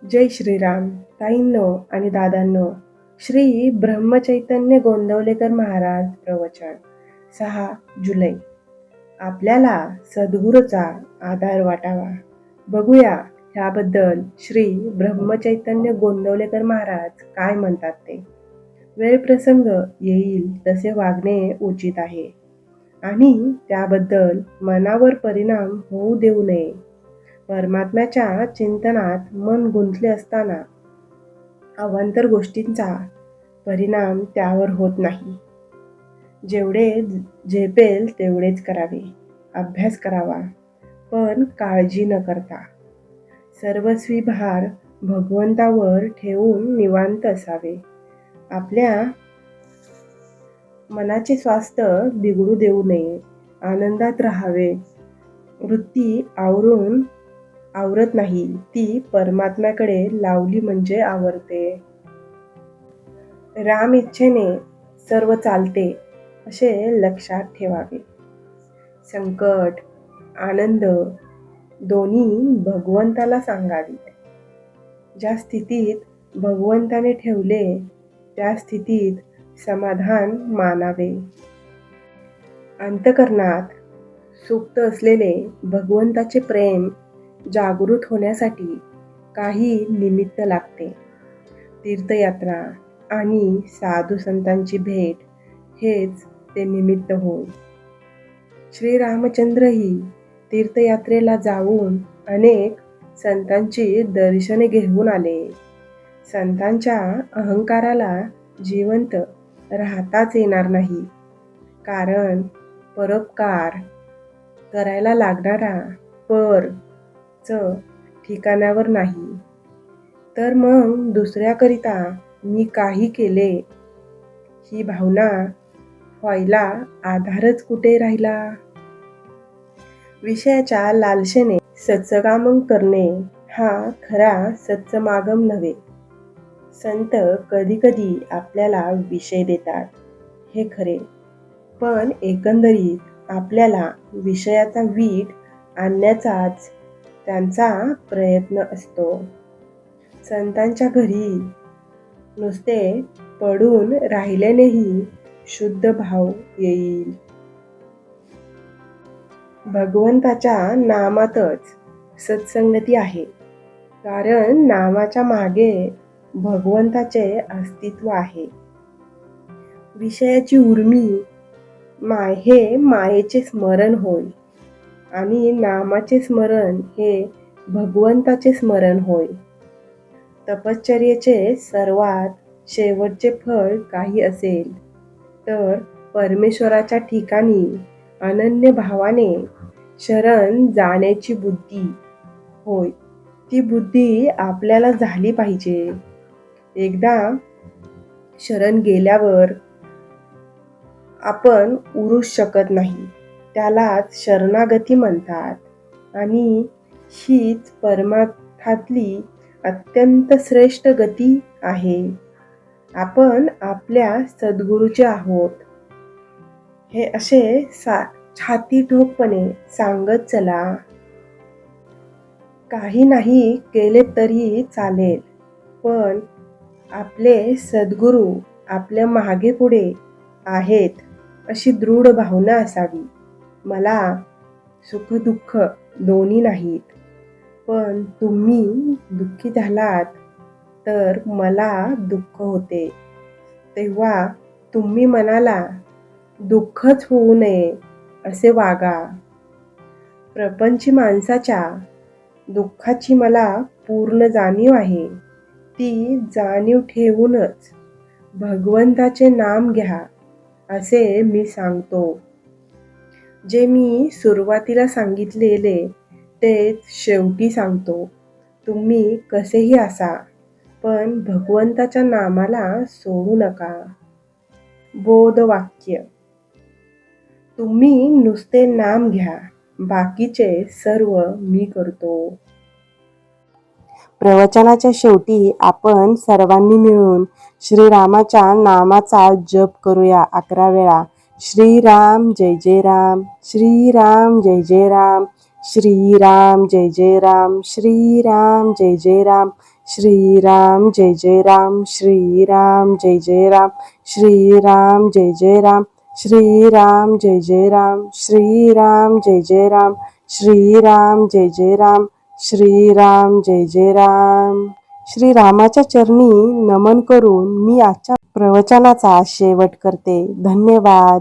जय श्रीराम ताईंनो आणि दादांनो. श्री ब्रह्मचैतन्य गोंदवलेकर महाराज प्रवचन 6 जुलै. आपल्याला सद्गुरूचा आधार वाटावा. बघूया ह्याबद्दल श्री ब्रह्मचैतन्य गोंदवलेकर महाराज काय म्हणतात ते. वेळ प्रसंग येईल तसे वागणे उचित आहे आणि त्याबद्दल मनावर परिणाम होऊ देऊ नये. परमात्म्याच्या चिंतनात मन गुंतले असताना अवांतर गोष्टींचा परिणाम त्यावर होत नाही. जेवढे झेपेल तेवढेच करावे, अभ्यास करावा, पण काळजी न करता. सर्वस्वी भार भगवंतावर ठेवून निवांत असावे. आपल्या मनाचे स्वास्थ्य बिघडू देऊ नये. आनंदात राहावे. वृत्ती आवरत नाही, ती परमात्म्याकडे लावली म्हणजे आवरते. राम इच्छेने सर्व चालते असे लक्षात ठेवावे. संकट आनंद दोन्ही भगवंताला सांगावीत. ज्या स्थितीत भगवंताने ठेवले त्या स्थितीत समाधान मानावे. अंतःकरणात सुप्त असलेले भगवंताचे प्रेम जागृत होण्यासाठी काही निमित्त लागते. तीर्थयात्रा आणि साधू संतांची भेट हेच ते निमित्त होय. श्रीरामचंद्रही तीर्थयात्रेला जाऊन अनेक संतांची दर्शने घेऊन आले. संतांच्या अहंकाराला जिवंत राहताच येणार नाही, कारण परोपकार करायला लागणारा पर ठिकाणावर नाही. तर मग दुसऱ्याकरिता मी काही केले ही भावना व्हायला आधारच कुठे राहिला. विषयाच्या लालसेने सत्संगामन करणे हा खरा सत्समागम नव्हे. संत कधी कधी आपल्याला विषय देतात हे खरे, पण एकंदरीत आपल्याला विषयाचा वीट आणण्याचाच त्यांचा प्रयत्न असतो. संतांच्या घरी नुसते पडून राहिल्यानेही शुद्ध भाव येईल. भगवंताच्या नामातच सत्संगती आहे, कारण नामाच्या मागे भगवंताचे अस्तित्व आहे. विषयाची उर्मी हे मायेचे स्मरण होय आणि नामाचे स्मरण हे भगवंताचे स्मरण होय. तपश्चर्येचे सर्वात शेवटचे फळ काही असेल तर परमेश्वराच्या ठिकाणी अनन्य भावाने शरण जाण्याची बुद्धी होय. ती बुद्धी आपल्याला झाली पाहिजे. एकदा शरण गेल्यावर आपण उरूच शकत नाही, त्यालाच शरणागती म्हणतात आणि हीच परमार्थातली अत्यंत श्रेष्ठ गती आहे. आपण आपल्या सद्गुरूचे आहोत हे असे छाती ठोकपणे सांगत चला. काही नाही केले तरी चालेल, पण आपले सद्गुरू आपल्या मागे पुढे आहेत अशी दृढ भावना असावी. मला सुख दुःख दोन्ही नाहीत, पण तुम्ही दुःखी झालात तर मला दुःख होते, तेव्हा तुम्ही मनाला दुःखच होऊ नये असे वागा. प्रपंची माणसाच्या दुःखाची मला पूर्ण जाणीव आहे. ती जाणीव ठेवूनच भगवंताचे नाम घ्या असे मी सांगतो. जे मी सुरुवातीला सांगितलेले तेच शेवटी सांगतो. तुम्ही कसेही असा, पण भगवंताच्या नामाला सोडू नका. बोधवाक्य. तुम्ही नुसते नाम घ्या, बाकीचे सर्व मी करतो. प्रवचनाच्या शेवटी आपण सर्वांनी मिळून श्रीरामाच्या नामाचा जप करूया 11 वेळा. श्रीराम जय जय राम, श्रीराम जय जय राम, श्रीराम जय जय राम, श्रीराम जय जय राम, श्रीराम जय जय राम, श्रीराम जय जय राम, श्रीराम जय जय राम, श्रीराम जय जय राम, श्रीराम जय जय राम, श्रीराम जय जय राम, श्रीराम जय जय राम. श्रीरामाच्या चरणी नमन करून मी आजच्या प्रवचनाचा शेवट करते. धन्यवाद.